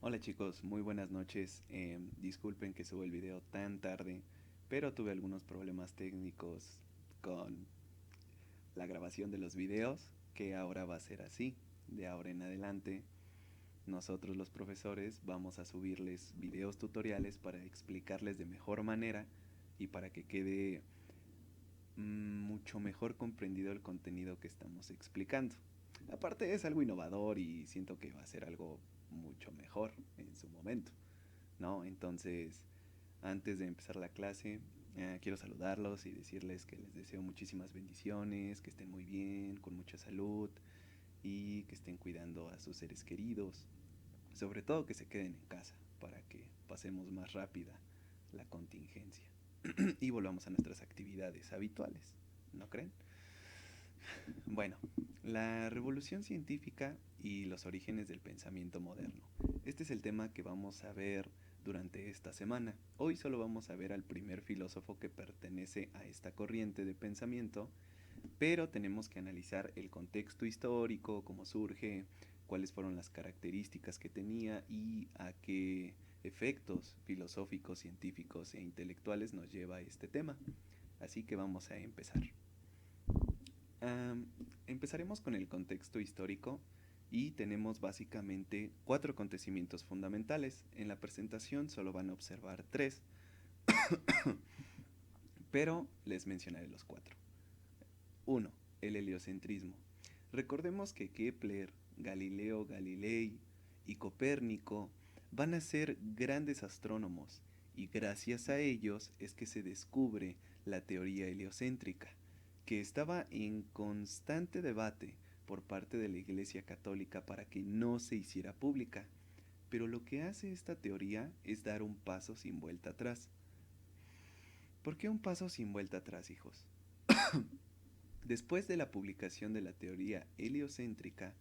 Hola chicos, muy buenas noches. Disculpen que subo el video tan tarde, pero tuve algunos problemas técnicos con la grabación de los videos, que ahora va a ser así. De ahora en adelante, nosotros los profesores vamos a subirles videos tutoriales para explicarles de mejor manera y para que quede mucho mejor comprendido el contenido que estamos explicando. Aparte es algo innovador y siento que va a ser algo mucho mejor en su momento, ¿no? Entonces, antes de empezar la clase, quiero saludarlos y decirles que les deseo muchísimas bendiciones, que estén muy bien, con mucha salud y que estén cuidando a sus seres queridos. Sobre todo que se queden en casa para que pasemos más rápida la contingencia y volvamos a nuestras actividades habituales, ¿no creen? Bueno, la revolución científica y los orígenes del pensamiento moderno. Este es el tema que vamos a ver durante esta semana. Hoy solo vamos a ver al primer filósofo que pertenece a esta corriente de pensamiento, pero tenemos que analizar el contexto histórico, cómo surge, cuáles fueron las características que tenía y a qué efectos filosóficos, científicos e intelectuales nos lleva este tema. Así que vamos a empezar. Empezaremos con el contexto histórico y tenemos básicamente cuatro acontecimientos fundamentales. En la presentación solo van a observar tres, pero les mencionaré los cuatro. Uno, el heliocentrismo. Recordemos que Kepler, Galileo Galilei y Copérnico van a ser grandes astrónomos y gracias a ellos es que se descubre la teoría heliocéntrica, que estaba en constante debate por parte de la Iglesia Católica para que no se hiciera pública. Pero lo que hace esta teoría es dar un paso sin vuelta atrás. ¿Por qué un paso sin vuelta atrás, hijos? Después de la publicación de la teoría heliocéntrica,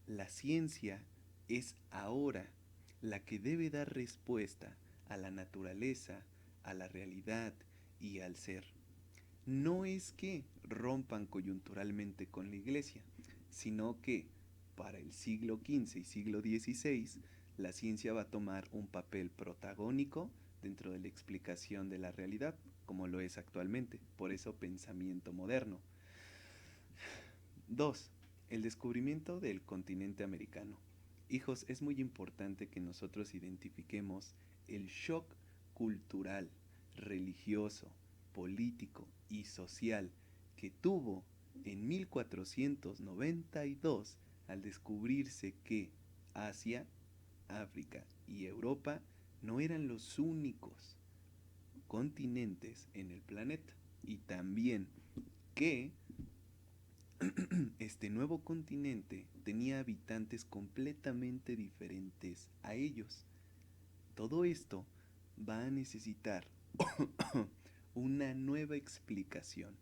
la ciencia es ahora la que debe dar respuesta a la naturaleza, a la realidad y al ser. No es que rompan coyunturalmente con la iglesia, sino que para el siglo XV y siglo XVI la ciencia va a tomar un papel protagónico dentro de la explicación de la realidad, como lo es actualmente, por eso pensamiento moderno. 2. El descubrimiento del continente americano. Hijos, es muy importante que nosotros identifiquemos el shock cultural, religioso, político y social que tuvo en 1492 al descubrirse que Asia, África y Europa no eran los únicos continentes en el planeta y también que este nuevo continente tenía habitantes completamente diferentes a ellos. Todo esto va a necesitar una nueva explicación.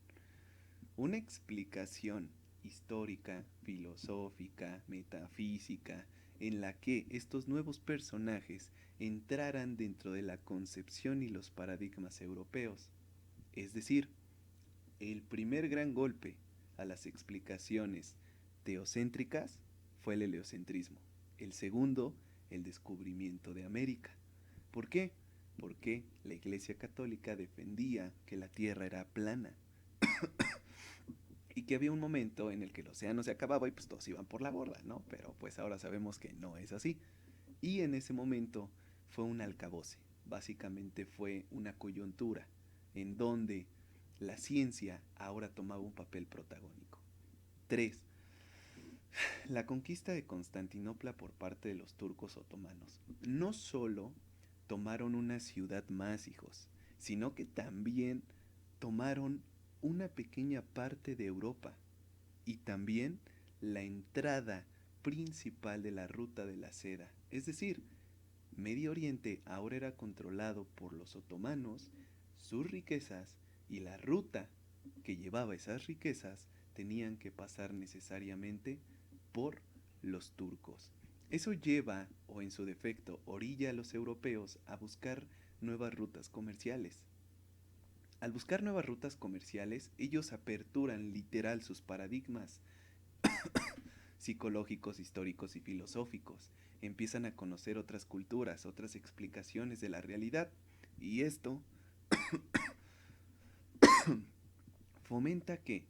Una explicación histórica, filosófica, metafísica, en la que estos nuevos personajes entraran dentro de la concepción y los paradigmas europeos. Es decir, el primer gran golpe a las explicaciones teocéntricas fue el heliocentrismo. El segundo, el descubrimiento de América. ¿Por qué? Porque la Iglesia Católica defendía que la Tierra era plana y que había un momento en el que el océano se acababa y pues todos iban por la borda, ¿no? Pero pues ahora sabemos que no es así. Y en ese momento fue un alcabose, básicamente fue una coyuntura en donde la ciencia ahora tomaba un papel protagónico. 3. La conquista de Constantinopla por parte de los turcos otomanos. No solo tomaron una ciudad más, hijos, sino que también tomaron una pequeña parte de Europa y también la entrada principal de la ruta de la seda. Es decir, Medio Oriente ahora era controlado por los otomanos, sus riquezas y la ruta que llevaba esas riquezas tenían que pasar necesariamente por los turcos. Eso lleva, o en su defecto, orilla a los europeos a buscar nuevas rutas comerciales. Al buscar nuevas rutas comerciales, ellos aperturan literal sus paradigmas psicológicos, históricos y filosóficos. empiezan a conocer otras culturas, otras explicaciones de la realidad, y esto fomenta que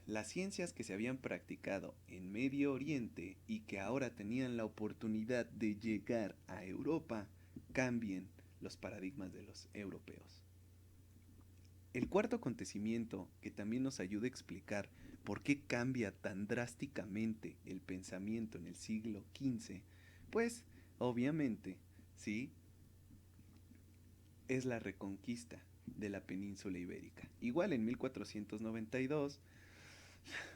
las ciencias que se habían practicado en Medio Oriente y que ahora tenían la oportunidad de llegar a Europa cambien los paradigmas de los europeos. El cuarto acontecimiento que también nos ayuda a explicar por qué cambia tan drásticamente el pensamiento en el siglo XV, pues obviamente, sí, es la reconquista de la península ibérica. Igual en 1492,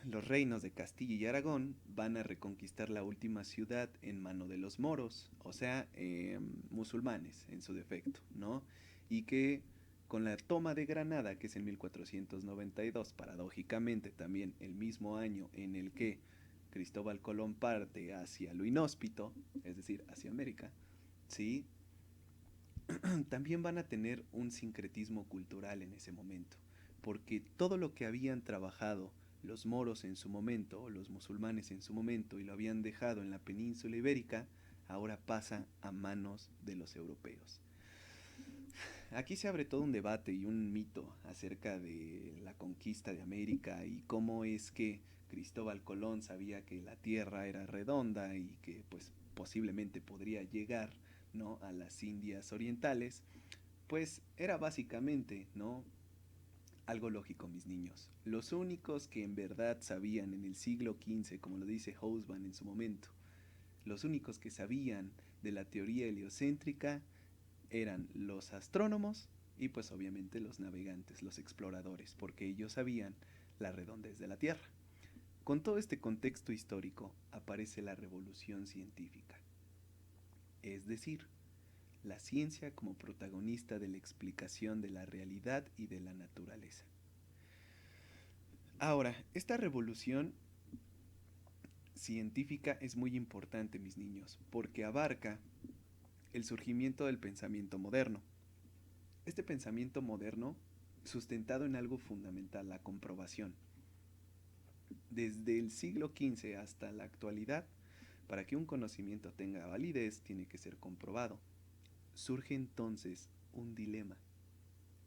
los reinos de Castilla y Aragón van a reconquistar la última ciudad en mano de los moros, o sea, musulmanes en su defecto, ¿no? Y que con la toma de Granada, que es en 1492, paradójicamente también el mismo año en el que Cristóbal Colón parte hacia lo inhóspito, es decir, hacia América, ¿sí? También van a tener un sincretismo cultural en ese momento, porque todo lo que habían trabajado los moros en su momento, los musulmanes en su momento, y lo habían dejado en la península ibérica, ahora pasa a manos de los europeos. Aquí se abre todo un debate y un mito acerca de la conquista de América y cómo es que Cristóbal Colón sabía que la Tierra era redonda y que pues posiblemente podría llegar, ¿no?, a las Indias Orientales. Pues era básicamente, ¿no?, algo lógico, mis niños. Los únicos que en verdad sabían en el siglo XV, como lo dice Hobsbawm en su momento, los únicos que sabían de la teoría heliocéntrica eran los astrónomos y pues obviamente los navegantes, los exploradores, porque ellos sabían la redondez de la Tierra. Con todo este contexto histórico aparece la revolución científica, es decir, la ciencia como protagonista de la explicación de la realidad y de la naturaleza. Ahora, esta revolución científica es muy importante, mis niños, porque abarca el surgimiento del pensamiento moderno. Este pensamiento moderno sustentado en algo fundamental, la comprobación. Desde el siglo XV hasta la actualidad, para que un conocimiento tenga validez, tiene que ser comprobado. Surge entonces un dilema.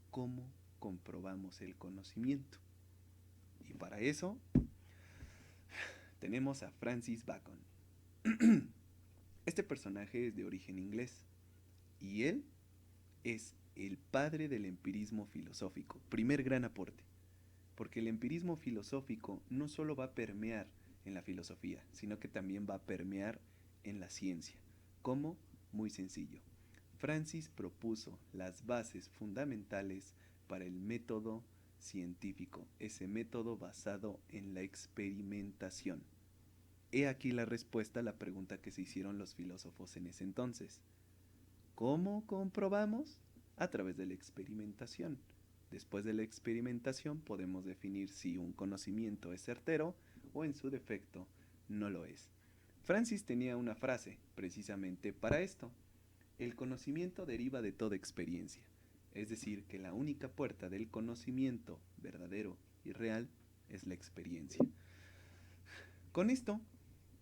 ¿Cómo comprobamos el conocimiento? Y para eso tenemos a Francis Bacon. Este personaje es de origen inglés y él es el padre del empirismo filosófico, primer gran aporte, porque el empirismo filosófico no solo va a permear en la filosofía, sino que también va a permear en la ciencia. ¿Cómo? Muy sencillo. Francis propuso las bases fundamentales para el método científico, ese método basado en la experimentación. He aquí la respuesta a la pregunta que se hicieron los filósofos en ese entonces. ¿Cómo comprobamos? A través de la experimentación. Después de la experimentación podemos definir si un conocimiento es certero o en su defecto no lo es. Francis tenía una frase precisamente para esto. El conocimiento deriva de toda experiencia, es decir, que la única puerta del conocimiento verdadero y real es la experiencia. Con esto,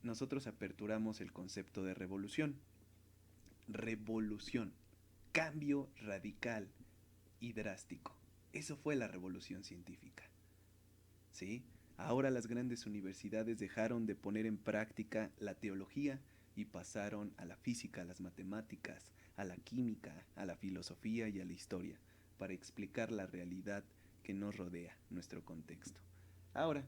nosotros aperturamos el concepto de revolución. Revolución, cambio radical y drástico. Eso fue la revolución científica. ¿Sí? Ahora las grandes universidades dejaron de poner en práctica la teología y pasaron a la física, a las matemáticas, a la química, a la filosofía y a la historia, para explicar la realidad que nos rodea, nuestro contexto. Ahora,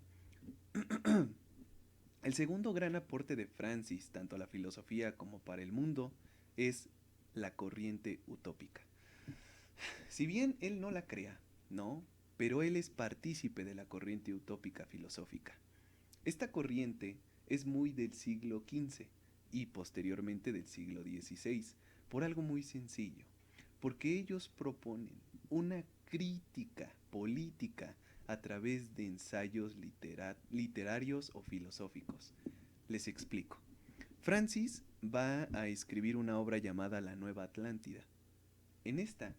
el segundo gran aporte de Francis, tanto a la filosofía como para el mundo, es la corriente utópica. Si bien él no la crea, ¿no?, pero él es partícipe de la corriente utópica filosófica. Esta corriente es muy del siglo XV y posteriormente del siglo XVI, por algo muy sencillo, porque ellos proponen una crítica política a través de ensayos literarios o filosóficos. Les explico. Francis va a escribir una obra llamada La Nueva Atlántida. En esta,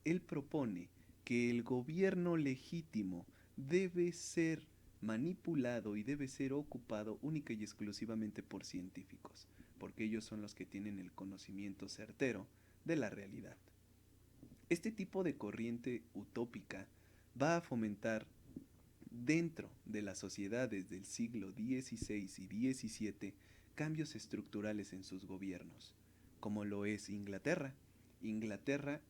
él propone que el gobierno legítimo debe ser manipulado y debe ser ocupado única y exclusivamente por científicos. porque ellos son los que tienen el conocimiento certero de la realidad. Este tipo de corriente utópica va a fomentar dentro de las sociedades del siglo XVI y XVII cambios estructurales en sus gobiernos, como lo es Inglaterra. Inglaterra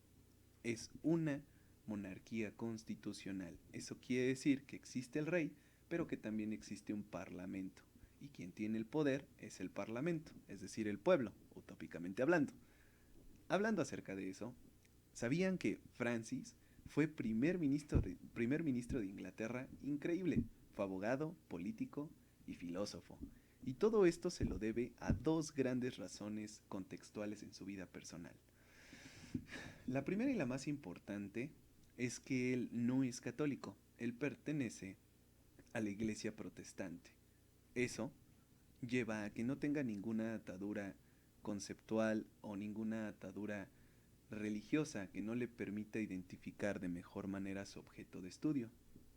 es una monarquía constitucional. Eso quiere decir que existe el rey, pero que también existe un parlamento. Y quien tiene el poder es el parlamento, es decir, el pueblo, utópicamente hablando. Hablando acerca de eso, ¿sabían que Francis fue primer ministro de Inglaterra? Increíble. Fue abogado, político y filósofo. Y todo esto se lo debe a dos grandes razones contextuales en su vida personal. La primera y la más importante es que él no es católico, él pertenece a la iglesia protestante. Eso lleva a que no tenga ninguna atadura conceptual o ninguna atadura religiosa que no le permita identificar de mejor manera su objeto de estudio.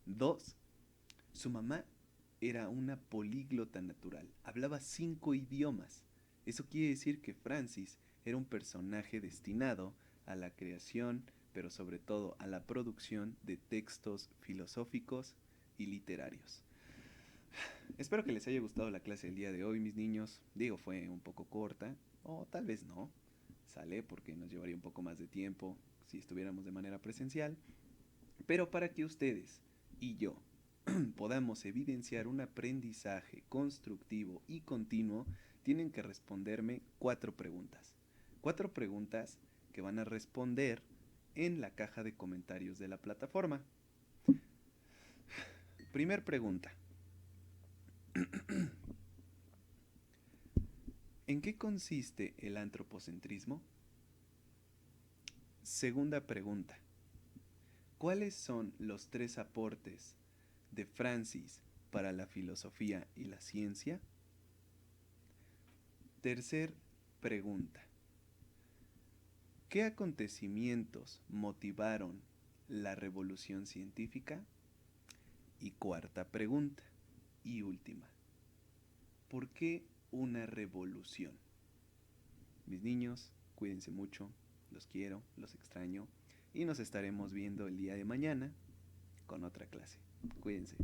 Dos, su mamá era una políglota natural, hablaba 5 idiomas. Eso quiere decir que Francis era un personaje destinado a la creación, pero sobre todo a la producción de textos filosóficos y literarios. Espero que les haya gustado la clase del día de hoy, mis niños. Digo, fue un poco corta, o tal vez no. Sale porque nos llevaría un poco más de tiempo si estuviéramos de manera presencial. Pero para que ustedes y yo podamos evidenciar un aprendizaje constructivo y continuo, tienen que responderme 4 preguntas. 4 preguntas que van a responder en la caja de comentarios de la plataforma. Primer pregunta. ¿En qué consiste el antropocentrismo? Segunda pregunta. ¿Cuáles son los 3 aportes de Francis para la filosofía y la ciencia? Tercer pregunta. ¿Qué acontecimientos motivaron la revolución científica? Y cuarta pregunta y última. ¿Por qué una revolución? Mis niños, cuídense mucho, los quiero, los extraño y nos estaremos viendo el día de mañana con otra clase. Cuídense.